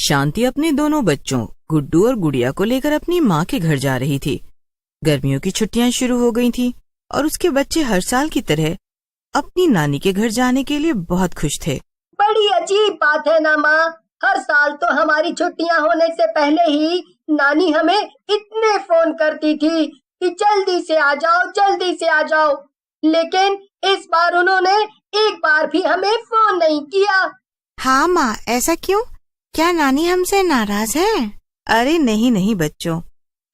शांति अपने दोनों बच्चों गुड्डू और गुड़िया को लेकर अपनी माँ के घर जा रही थी। गर्मियों की छुट्टियां शुरू हो गई थीं और उसके बच्चे हर साल की तरह अपनी नानी के घर जाने के लिए बहुत खुश थे। बड़ी अजीब बात है ना माँ, हर साल तो हमारी छुट्टियां होने से पहले ही नानी हमें इतने फोन करती थी कि जल्दी से आ जाओ, जल्दी से आ जाओ, लेकिन इस बार उन्होंने एक बार भी हमें फोन नहीं किया। हाँ माँ, ऐसा क्यों? क्या नानी हमसे नाराज है? अरे नहीं नहीं बच्चों,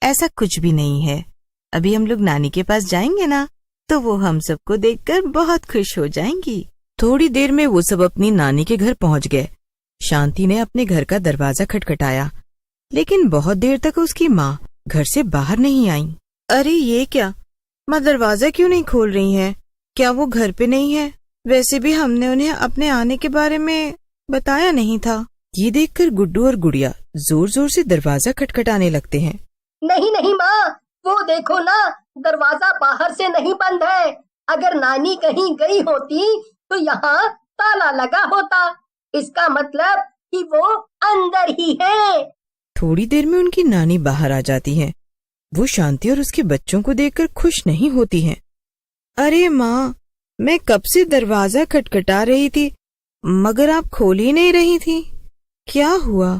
ऐसा कुछ भी नहीं है। अभी हम लोग नानी के पास जाएंगे ना, तो वो हम सबको देखकर बहुत खुश हो जाएंगी। थोड़ी देर में वो सब अपनी नानी के घर पहुंच गए। शांति ने अपने घर का दरवाजा खटखटाया, लेकिन बहुत देर तक उसकी माँ घर से बाहर नहीं आई। अरे ये क्या, माँ दरवाजा क्यों नहीं खोल रही हैं? क्या वो घर पे नहीं है? वैसे भी हमने उन्हें अपने आने के बारे में बताया नहीं था। ये देखकर गुड्डू और गुड़िया जोर जोर से दरवाजा खटखटाने लगते हैं। नहीं नहीं माँ, वो देखो ना, दरवाजा बाहर से नहीं बंद है। अगर नानी कहीं गई होती तो यहाँ ताला लगा होता। इसका मतलब कि वो अंदर ही है। थोड़ी देर में उनकी नानी बाहर आ जाती है। वो शांति और उसके बच्चों को देखकर खुश नहीं होती हैं। अरे माँ, मैं कब से दरवाजा खटखटा रही थी, मगर आप खोल ही नहीं रही थी। क्या हुआ?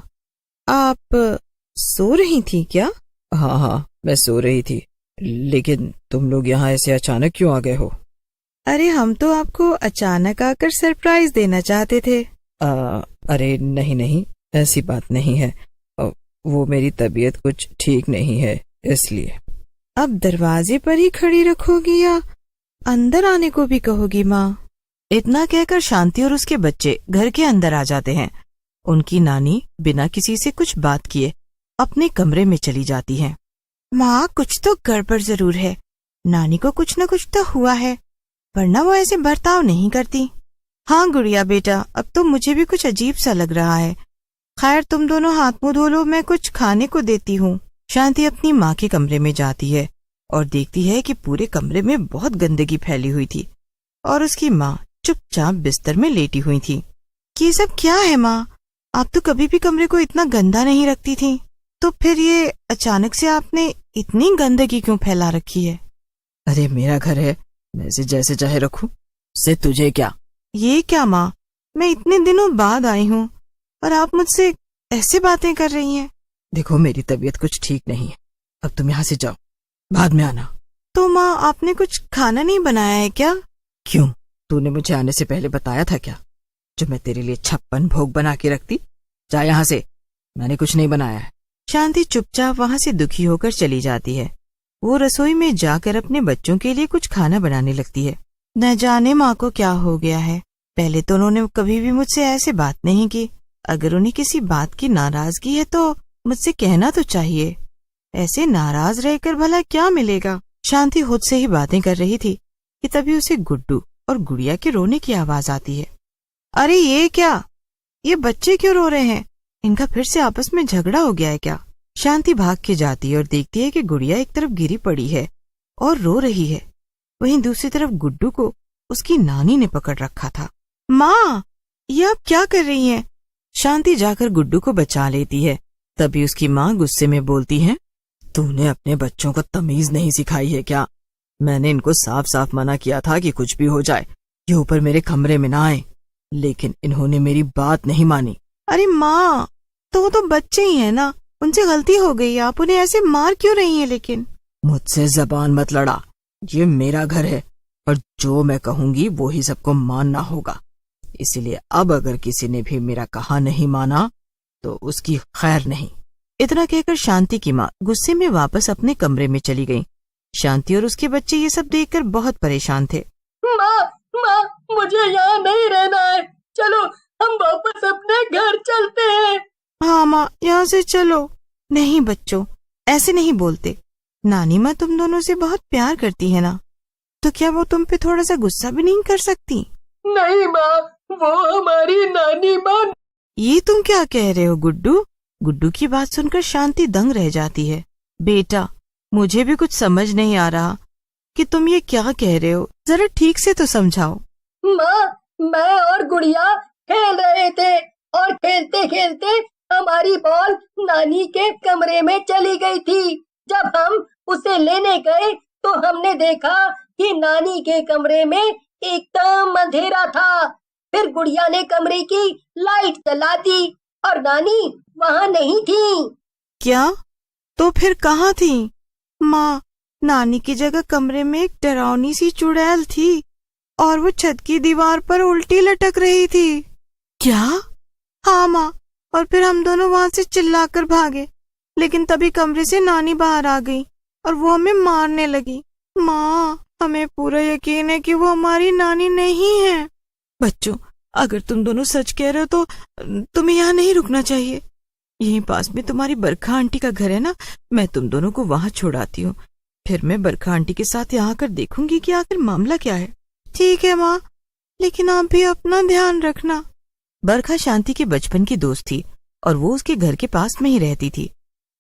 आप सो रही थी क्या? हाँ, मैं सो रही थी, लेकिन तुम लोग यहाँ ऐसे अचानक क्यों आ गए हो? अरे हम तो आपको अचानक आकर सरप्राइज देना चाहते थे। अरे नहीं, ऐसी बात नहीं है। वो मेरी तबीयत कुछ ठीक नहीं है, इसलिए। अब दरवाजे पर ही खड़ी रखोगी या अंदर आने को भी कहोगी माँ? इतना कहकर शांति और उसके बच्चे घर के अंदर आ जाते हैं। उनकी नानी बिना किसी से कुछ बात किए अपने कमरे में चली जाती है। माँ, कुछ तो गड़बड़ जरूर है। नानी को कुछ न कुछ तो हुआ है, वरना वो ऐसे बर्ताव नहीं करती। हाँ गुड़िया बेटा, अब तो मुझे भी कुछ अजीब सा लग रहा है। खैर तुम दोनों हाथ मुंह धो लो, मैं कुछ खाने को देती हूँ। शांति अपनी माँ के कमरे में जाती है और देखती है कि पूरे कमरे में बहुत गंदगी फैली हुई थी और उसकी माँ चुपचाप बिस्तर में लेटी हुई थी। ये सब क्या है माँ? आप तो कभी भी कमरे को इतना गंदा नहीं रखती थी, तो फिर ये अचानक से आपने इतनी गंदगी क्यों फैला रखी है? अरे मेरा घर है, मैं इसे जैसे चाहे रखूं, उससे तुझे क्या? ये क्या माँ, मैं इतने दिनों बाद आई हूँ और आप मुझसे ऐसे बातें कर रही हैं। देखो मेरी तबीयत कुछ ठीक नहीं है, अब तुम यहाँ से जाओ, बाद में आना। तो माँ आपने कुछ खाना नहीं बनाया है क्या? क्यों, तूने मुझे आने से पहले बताया था क्या, जो मैं तेरे लिए 56 भोग बना के रखती? जा यहाँ से, मैंने कुछ नहीं बनाया है। शांति चुपचाप वहाँ से दुखी होकर चली जाती है। वो रसोई में जाकर अपने बच्चों के लिए कुछ खाना बनाने लगती है। न जाने माँ को क्या हो गया है, पहले तो उन्होंने कभी भी मुझसे ऐसे बात नहीं की। अगर उन्हें किसी बात की नाराजगी है तो मुझसे कहना तो चाहिए। ऐसे नाराज रहकर भला क्या मिलेगा? शांति खुद से ही बातें कर रही थी कि तभी उसे गुड्डू और गुड़िया के रोने की आवाज आती है। अरे ये क्या, ये बच्चे क्यों रो रहे हैं? इनका फिर से आपस में झगड़ा हो गया है क्या? शांति भाग के जाती है और देखती है कि गुड़िया एक तरफ गिरी पड़ी है और रो रही है, वहीं दूसरी तरफ गुड्डू को उसकी नानी ने पकड़ रखा था। माँ, ये आप क्या कर रही हैं? शांति जाकर गुड्डू को बचा लेती है। तभी उसकी माँ गुस्से में बोलती है, तूने अपने बच्चों को तमीज नहीं सिखाई है क्या? मैंने इनको साफ साफ मना किया था कि कुछ भी हो जाए ये ऊपर मेरे कमरे में ना आए, लेकिन इन्होंने मेरी बात नहीं मानी। अरे माँ, तो वो तो बच्चे ही हैं ना, उनसे गलती हो गई, आप उन्हें ऐसे मार क्यों रही हैं? लेकिन मुझसे जबान मत लड़ा, ये मेरा घर है और जो मैं कहूंगी वो ही सबको मानना होगा। इसलिए अब अगर किसी ने भी मेरा कहा नहीं माना तो उसकी खैर नहीं। इतना कहकर शांति की माँ गुस्से में वापस अपने कमरे में चली गई। शांति और उसके बच्चे ये सब देखकर बहुत परेशान थे। माँ, मुझे यहाँ नहीं रहना है, चलो हम वापस अपने घर चलते हैं। हाँ माँ, यहाँ से चलो। नहीं बच्चों, ऐसे नहीं बोलते। नानी माँ तुम दोनों से बहुत प्यार करती है ना, तो क्या वो तुम पे थोड़ा सा गुस्सा भी नहीं कर सकती? नहीं माँ, वो हमारी नानी माँ। ये तुम क्या कह रहे हो गुड्डू? गुड्डू की बात सुनकर शांति दंग रह जाती है। बेटा, मुझे भी कुछ समझ नहीं आ रहा कि तुम ये क्या कह रहे हो, जरा ठीक से तो समझाओ। माँ, मैं और गुड़िया खेल रहे थे और खेलते खेलते हमारी बॉल नानी के कमरे में चली गई थी। जब हम उसे लेने गए तो हमने देखा कि नानी के कमरे में एकदम अंधेरा था। फिर गुड़िया ने कमरे की लाइट जला दी और नानी वहाँ नहीं थी। क्या? तो फिर कहाँ थी? माँ, नानी की जगह कमरे में एक डरावनी सी चुड़ैल थी और वो छत की दीवार पर उल्टी लटक रही थी। क्या? हाँ माँ, और फिर हम दोनों वहाँ से चिल्लाकर भागे, लेकिन तभी कमरे से नानी बाहर आ गई और वो हमें मारने लगी। माँ, हमें पूरा यकीन है कि वो हमारी नानी नहीं है। बच्चों, अगर तुम दोनों सच कह रहे हो तो तुम्हें यहाँ नहीं रुकना चाहिए। यहीं पास में तुम्हारी बरखा आंटी का घर है ना, मैं तुम दोनों को वहाँ छोड़ाती हूँ। फिर मैं बरखा आंटी के साथ यहाँ आकर देखूंगी कि आखिर मामला क्या है। ठीक है माँ, लेकिन आप भी अपना ध्यान रखना। बरखा शांति के बचपन की दोस्त थी और वो उसके घर के पास में ही रहती थी।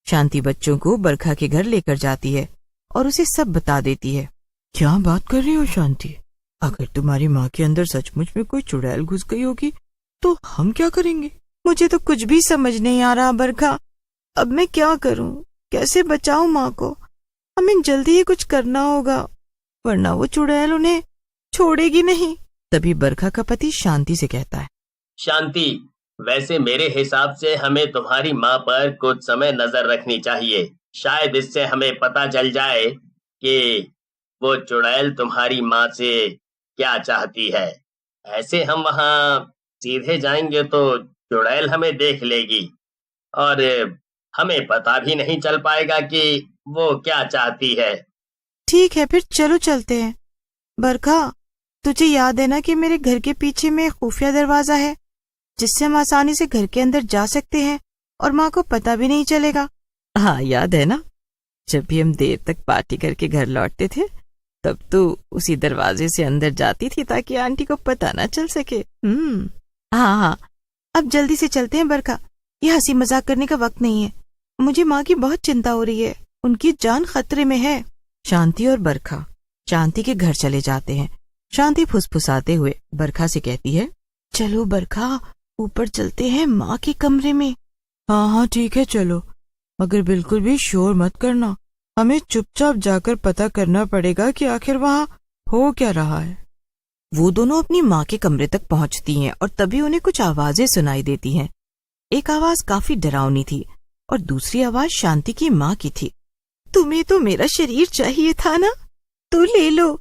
शांति बच्चों को बरखा के घर लेकर जाती है और उसे सब बता देती है। क्या बात कर रही हो शांति? अगर तुम्हारी माँ के अंदर सचमुच में कोई चुड़ैल घुस गई होगी तो हम क्या करेंगे? मुझे तो कुछ भी समझ नहीं आ रहा बरखा। अब मैं क्या करूं? कैसे बचाऊं माँ को? हमें जल्दी ही कुछ करना होगा, वरना वो चुड़ैल उन्हें छोड़ेगी नहीं। तभी बरखा का पति शांति से कहता है, शांति, वैसे मेरे हिसाब से हमें तुम्हारी माँ पर कुछ समय नजर रखनी चाहिए। शायद इससे हमें पता चल जाए कि वो चुड़ैल तुम्हारी माँ से क्या चाहती है। ऐसे हम वहाँ सीधे जाएंगे तो चुड़ैल हमें देख लेगी और हमें पता भी नहीं चल पाएगा कि वो क्या चाहती है। ठीक है, फिर चलो चलते हैं। बरखा, तुझे याद है ना कि मेरे घर के पीछे में एक खुफिया दरवाजा है जिससे हम आसानी से घर के अंदर जा सकते हैं और माँ को पता भी नहीं चलेगा। हाँ, याद है ना, जब भी हम देर तक पार्टी करके घर लौटते थे तब तो उसी दरवाजे से अंदर जाती थी ताकि आंटी को पता ना चल सके। हाँ, अब जल्दी से चलते हैं बरखा, ये हंसी मजाक करने का वक्त नहीं है। मुझे माँ की बहुत चिंता हो रही है, उनकी जान खतरे में है। शांति और बरखा शांति के घर चले जाते हैं। शांति फुसफुसाते हुए बरखा से कहती है, चलो बरखा, ऊपर चलते हैं माँ के कमरे में। हाँ ठीक है, चलो, मगर बिल्कुल भी शोर मत करना। हमें चुपचाप जाकर पता करना पड़ेगा कि आखिर वहाँ हो क्या रहा है। वो दोनों अपनी माँ के कमरे तक पहुँचती हैं और तभी उन्हें कुछ आवाजें सुनाई देती हैं। एक आवाज काफी डरावनी थी और दूसरी आवाज शांति की माँ की थी। तुम्हें तो मेरा शरीर चाहिए था ना, तो ले लो,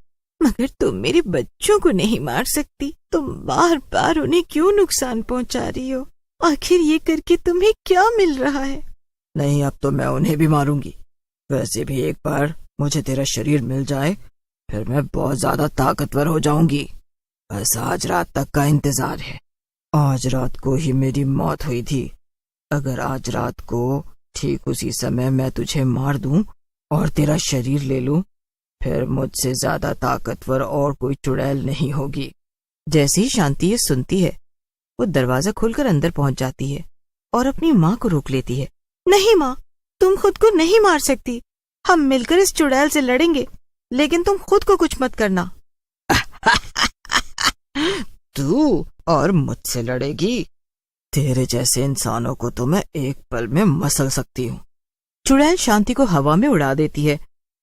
मगर तुम मेरे बच्चों को नहीं मार सकती। तुम बार बार उन्हें क्यों नुकसान पहुंचा रही हो? आखिर ये करके तुम्हें क्या मिल रहा है? नहीं, अब तो मैं उन्हें भी मारूंगी। वैसे भी एक बार मुझे तेरा शरीर मिल जाए फिर मैं बहुत ज्यादा ताकतवर हो जाऊंगी। बस आज रात तक का इंतजार है। आज रात को ही मेरी मौत हुई थी। अगर आज रात को ठीक उसी समय मैं तुझे मार दूं और तेरा शरीर ले लूं, फिर मुझसे ज्यादा ताकतवर और कोई चुड़ैल नहीं होगी। जैसे ही शांति ये सुनती है, वो दरवाजा खोलकर अंदर पहुंच जाती है और अपनी माँ को रोक लेती है। नहीं माँ, तुम खुद को नहीं मार सकती। हम मिलकर इस चुड़ैल से लड़ेंगे, लेकिन तुम खुद को कुछ मत करना। तू और मुझसे लड़ेगी? तेरे जैसे इंसानों को तो मैं एक पल में मसल सकती हूँ। चुड़ैल शांति को हवा में उड़ा देती है,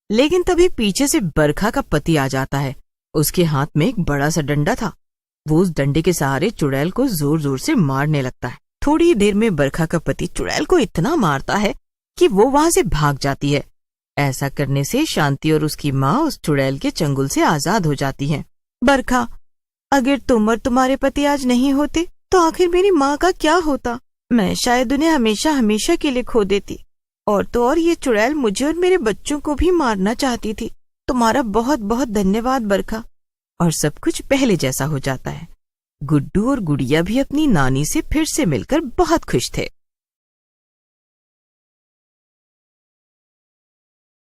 लेकिन तभी पीछे से बरखा का पति आ जाता है। उसके हाथ में एक बड़ा सा डंडा था। वो उस डंडे के सहारे चुड़ैल को जोर जोर से मारने लगता है। थोड़ी ही देर में बरखा का पति चुड़ैल को इतना मारता है कि वो वहां से भाग जाती है। ऐसा करने से शांति और उसकी माँ उस चुड़ैल के चंगुल से आजाद हो जाती हैं। बरखा, अगर तुम और तुम्हारे पति आज नहीं होते तो आखिर मेरी माँ का क्या होता? मैं शायद उन्हें हमेशा हमेशा के लिए खो देती। और तो और ये चुड़ैल मुझे और मेरे बच्चों को भी मारना चाहती थी। तुम्हारा बहुत बहुत धन्यवाद बरखा। और सब कुछ पहले जैसा हो जाता है। गुड्डू और गुड़िया भी अपनी नानी से फिर से मिलकर बहुत खुश थे।